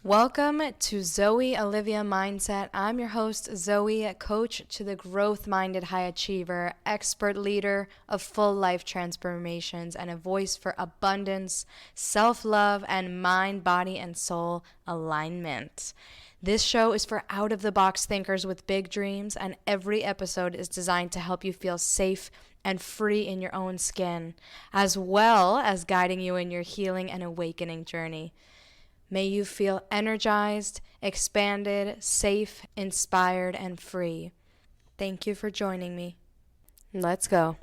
Welcome to Zoe Olivia Mindset. I'm your host, Zoe, coach to the growth-minded high achiever, expert leader of full life transformations, and a voice for abundance, self-love, and mind, body, and soul alignment. This show is for out-of-the-box thinkers with big dreams, and every episode is designed to help you feel safe and free in your own skin, as well as guiding you in your healing and awakening journey. May you feel energized, expanded, safe, inspired, and free. Thank you for joining me. Let's go.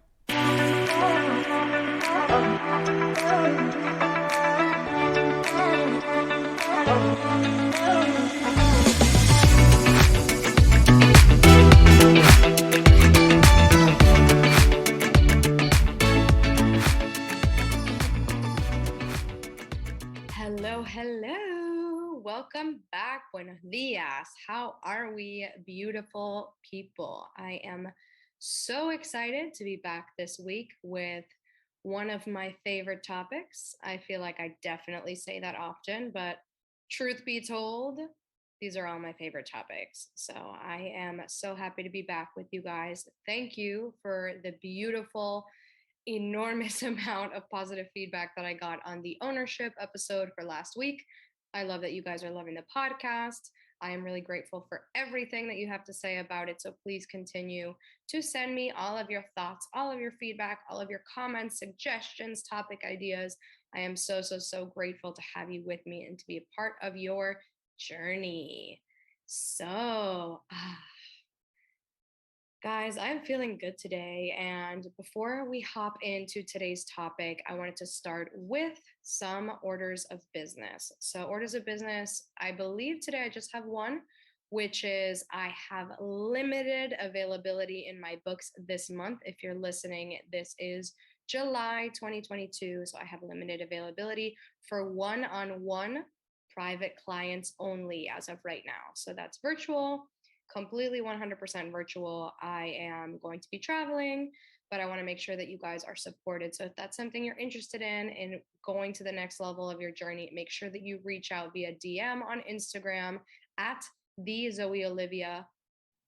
Hello. Welcome back. Buenos dias. How are we, beautiful people? I am so excited to be back this week with one of my favorite topics. I feel like I definitely say that often, but truth be told, these are all my favorite topics. So I am so happy to be back with you guys. Thank you for the beautiful enormous amount of positive feedback that I got on the ownership episode for last week. I love that you guys are loving the podcast. I am really grateful for everything that you have to say about it. So please continue to send me all of your thoughts, all of your feedback, all of your comments, suggestions, topic ideas. I am so grateful to have you with me and to be a part of your journey. So, guys, I'm feeling good today. And before we hop into today's topic, I wanted to start with some orders of business. So, orders of business, I believe today I just have one, which is I have limited availability in my books this month. If you're listening, this is July 2022. So, I have limited availability for one-on-one private clients only as of right now. So, that's virtual, completely 100% virtual. I am going to be traveling, but I want to make sure that you guys are supported. So if that's something you're interested in going to the next level of your journey, make sure that you reach out via DM on Instagram at the Zoe Olivia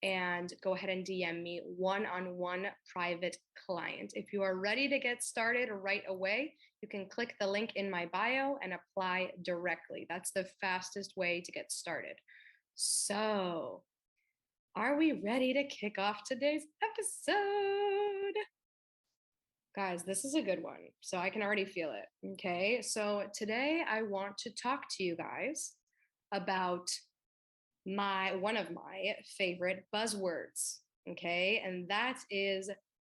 and go ahead and DM me one-on-one private client. If you are ready to get started right away, you can click the link in my bio and apply directly. That's the fastest way to get started. So, are we ready to kick off today's episode? Guys, this is a good one. So I can already feel it. Okay. So today I want to talk to you guys about one of my favorite buzzwords. Okay. And that is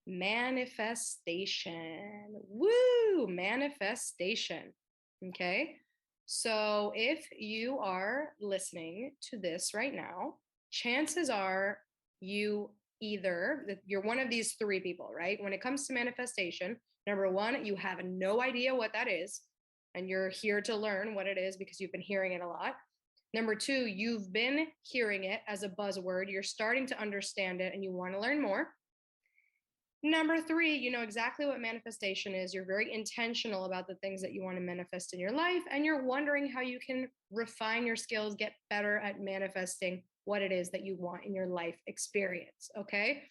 manifestation. Woo! Manifestation. Okay. So if you are listening to this right now, chances are you're one of these three people, right? When it comes to manifestation, number one, you have no idea what that is, and you're here to learn what it is because you've been hearing it a lot. Number two, you've been hearing it as a buzzword, you're starting to understand it, and you want to learn more. Number three, you know exactly what manifestation is. You're very intentional about the things that you want to manifest in your life, and you're wondering how you can refine your skills, get better at manifesting what it is that you want in your life experience. Okay.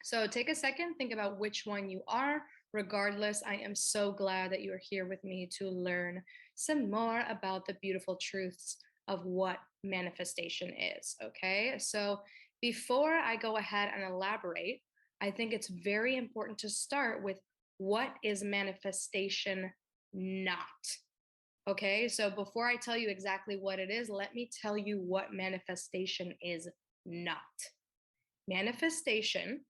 So take a second, think about which one you are. Regardless, I am so glad that you are here with me to learn some more about the beautiful truths of what manifestation is. Okay. So before I go ahead and elaborate, I think it's very important to start with what is manifestation not? Okay, so before I tell you exactly what it is, let me tell you what manifestation is not. Manifestation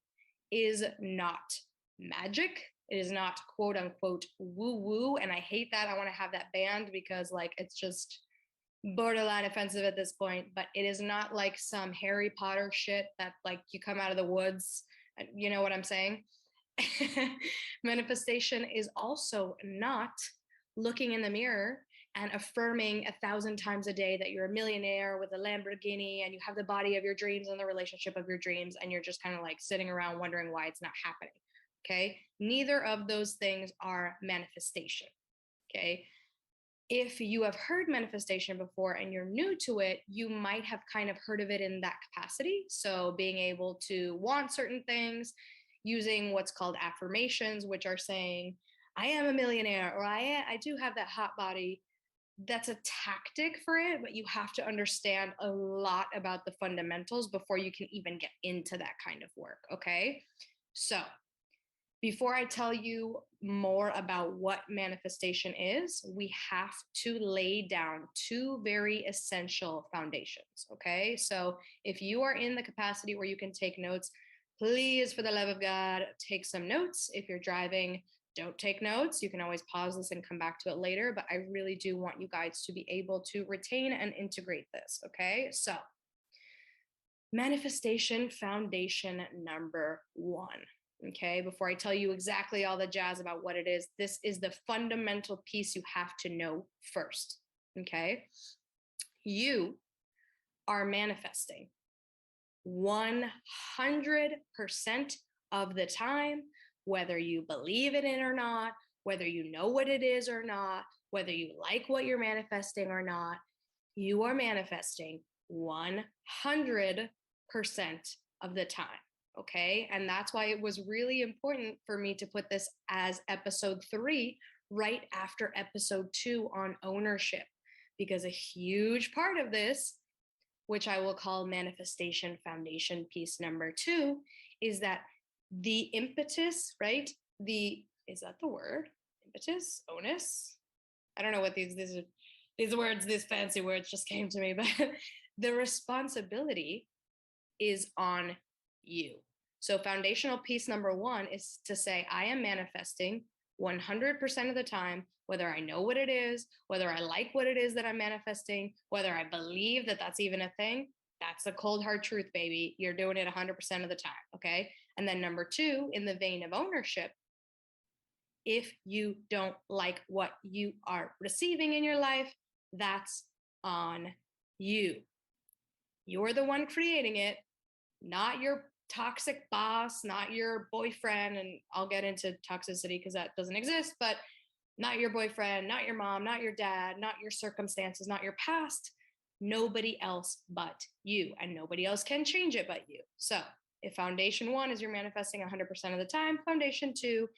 is not magic. It is not quote unquote woo woo. And I hate that. I want to have that banned because, like, it's just borderline offensive at this point. But it is not like some Harry Potter shit that, like, you come out of the woods. You know what I'm saying? Manifestation is also not looking in the mirror and affirming 1,000 times a day that you're a millionaire with a Lamborghini and you have the body of your dreams and the relationship of your dreams, and you're just kind of like sitting around wondering why it's not happening. Okay. Neither of those things are manifestation. Okay. If you have heard manifestation before and you're new to it, you might have kind of heard of it in that capacity. So being able to want certain things, using what's called affirmations, which are saying, I am a millionaire, or I do have that hot body. That's a tactic for it, but you have to understand a lot about the fundamentals before you can even get into that kind of work. Okay. So before I tell you more about what manifestation is, we have to lay down two very essential foundations. Okay. So if you are in the capacity where you can take notes, please, for the love of God, take some notes. If you're driving, don't take notes. You can always pause this and come back to it later. But I really do want you guys to be able to retain and integrate this. Okay. So, manifestation foundation number one. Okay, before I tell you exactly all the jazz about what it is, this is the fundamental piece you have to know first. Okay, you are manifesting 100% of the time, whether you believe it in or not, whether you know what it is or not, whether you like what you're manifesting or not, you are manifesting 100% of the time. Okay. And that's why it was really important for me to put this as episode 3 right after episode 2 on ownership, because a huge part of this, which I will call manifestation foundation piece number 2, is that the impetus, right? Is that the word? Impetus? Onus? I don't know what these words, these fancy words just came to me, but the responsibility is on you. So foundational piece number 1 is to say, I am manifesting 100% of the time, whether I know what it is, whether I like what it is that I'm manifesting, whether I believe that that's even a thing. That's the cold hard truth, baby. You're doing it 100% of the time. Okay. And then number 2, in the vein of ownership, if you don't like what you are receiving in your life, that's on you. You're the one creating it, not your toxic boss, not your boyfriend. And I'll get into toxicity because that doesn't exist, but not your boyfriend, not your mom, not your dad, not your circumstances, not your past. Nobody else but you, and nobody else can change it but you. So if foundation 1 is you're manifesting 100% of the time, foundation 2,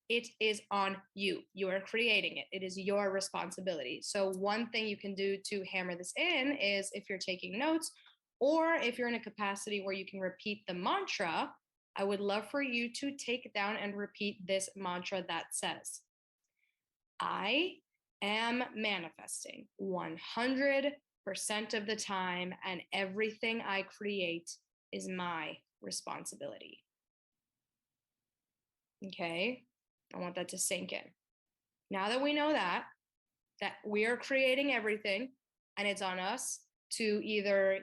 it is on you. You are creating it. It is your responsibility. So one thing you can do to hammer this in is, if you're taking notes, or if you're in a capacity where you can repeat the mantra, I would love for you to take down and repeat this mantra that says, I am manifesting 100% of the time, and everything I create is my responsibility. Okay, I want that to sink in. Now that we know that we are creating everything, and it's on us to either,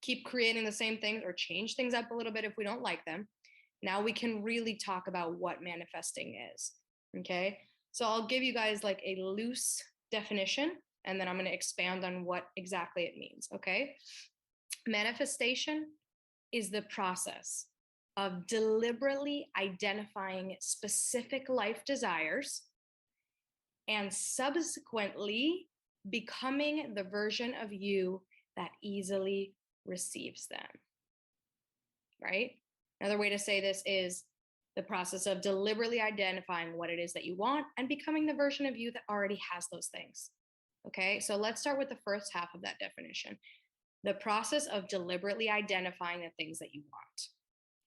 keep creating the same things or change things up a little bit if we don't like them. Now we can really talk about what manifesting is. Okay. So I'll give you guys like a loose definition, and then I'm going to expand on what exactly it means. Okay. Manifestation is the process of deliberately identifying specific life desires and subsequently becoming the version of you that easily receives them. Right? Another way to say this is the process of deliberately identifying what it is that you want and becoming the version of you that already has those things. Okay, so let's start with the first half of that definition. The process of deliberately identifying the things that you want.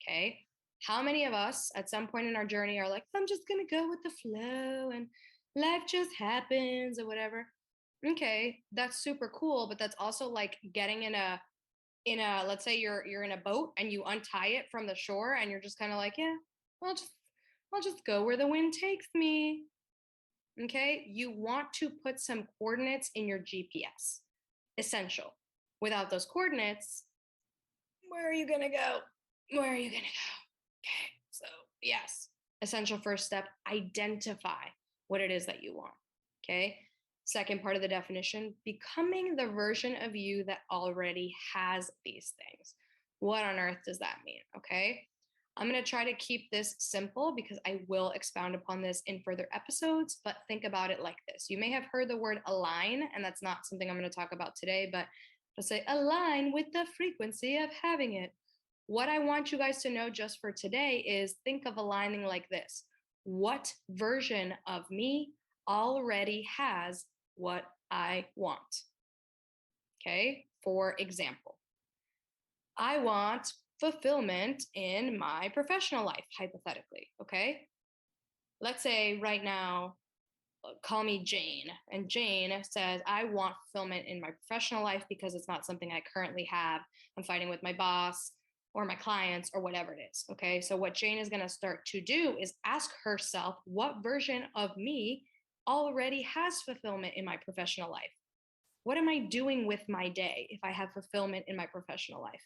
Okay, how many of us at some point in our journey are like, I'm just going to go with the flow and life just happens or whatever? Okay, that's super cool, but that's also like getting in a let's say you're in a boat and you untie it from the shore and you're just kind of like, yeah, I'll just go where the wind takes me. Okay, you want to put some coordinates in your GPS. Essential. Without those coordinates, where are you gonna go? Where are you gonna go? Okay, so yes, essential first step, identify what it is that you want. Okay. Second part of the definition, becoming the version of you that already has these things. What on earth does that mean? Okay. I'm going to try to keep this simple because I will expound upon this in further episodes, but think about it like this. You may have heard the word align, and that's not something I'm going to talk about today, but let's say align with the frequency of having it. What I want you guys to know just for today is think of aligning like this. What version of me already has what I want? Okay, for example, I want fulfillment in my professional life, hypothetically. Okay. Let's say right now, call me Jane, and Jane says, I want fulfillment in my professional life because it's not something I currently have. I'm fighting with my boss or my clients or whatever it is. Okay. So, what Jane is going to start to do is ask herself, what version of me already has fulfillment in my professional life? What am I doing with my day if I have fulfillment in my professional life?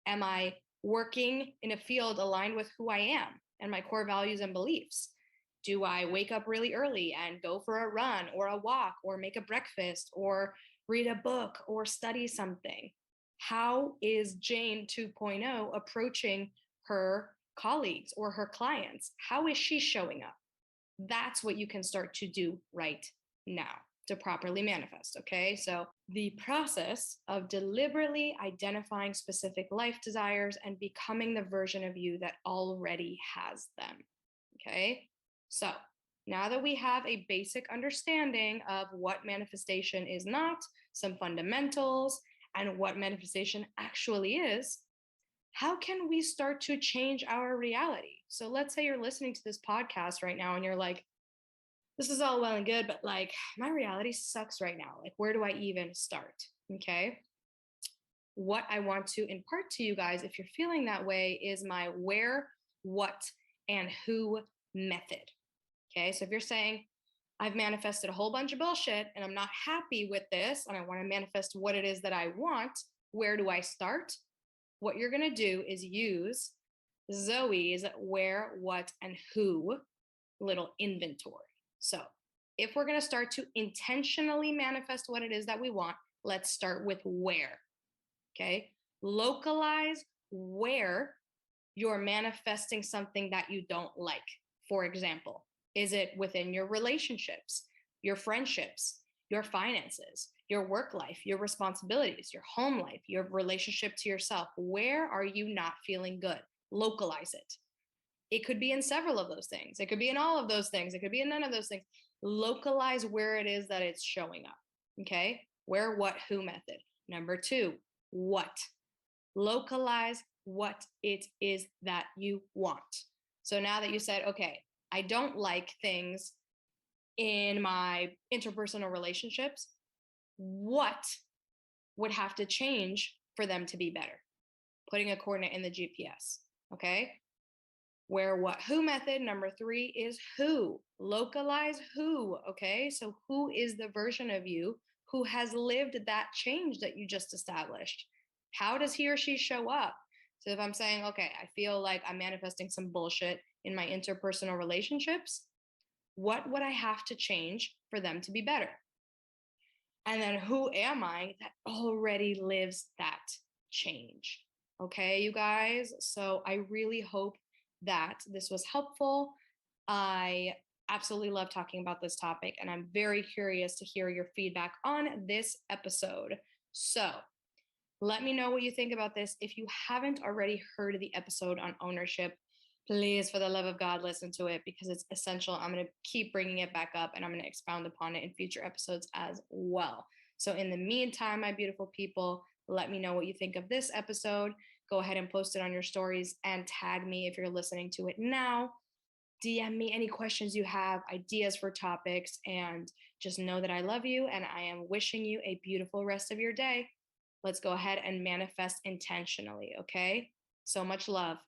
Am I working in a field aligned with who I am and my core values and beliefs? Do I wake up really early and go for a run or a walk or make a breakfast or read a book or study something? How is Jane 2.0 approaching her colleagues or her clients? How is she showing up? That's what you can start to do right now to properly manifest. Okay. So the process of deliberately identifying specific life desires and becoming the version of you that already has them. Okay. So now that we have a basic understanding of what manifestation is not, some fundamentals, and what manifestation actually is, how can we start to change our reality? So let's say you're listening to this podcast right now and you're like, this is all well and good, but like my reality sucks right now. Like, where do I even start? Okay. What I want to impart to you guys, if you're feeling that way, is my where, what, and who method. Okay. So if you're saying, I've manifested a whole bunch of bullshit and I'm not happy with this and I want to manifest what it is that I want, where do I start? What you're going to do is use Zoe's where, what, and who little inventory. So, if we're going to start to intentionally manifest what it is that we want, let's start with where. Okay. Localize where you're manifesting something that you don't like. For example, is it within your relationships, your friendships, your finances, your work life, your responsibilities, your home life, your relationship to yourself? Where are you not feeling good? Localize it. It could be in several of those things. It could be in all of those things. It could be in none of those things. Localize where it is that it's showing up. Okay. Where, what, who method. Number 2, what. Localize what it is that you want. So now that you said, okay, I don't like things in my interpersonal relationships, what would have to change for them to be better? Putting a coordinate in the GPS. Okay. Where, what, who method. Number 3 is who. Localize who. Okay. So who is the version of you who has lived that change that you just established? How does he or she show up? So if I'm saying, okay, I feel like I'm manifesting some bullshit in my interpersonal relationships, what would I have to change for them to be better? And then who am I that already lives that change? Okay, you guys. So I really hope that this was helpful. I absolutely love talking about this topic, and I'm very curious to hear your feedback on this episode. So let me know what you think about this. If you haven't already heard the episode on ownership, please, for the love of God, listen to it because it's essential. I'm going to keep bringing it back up and I'm going to expound upon it in future episodes as well. So in the meantime, my beautiful people, let me know what you think of this episode. Go ahead and post it on your stories and tag me if you're listening to it now. DM me any questions you have, ideas for topics, and just know that I love you and I am wishing you a beautiful rest of your day. Let's go ahead and manifest intentionally, okay? So much love.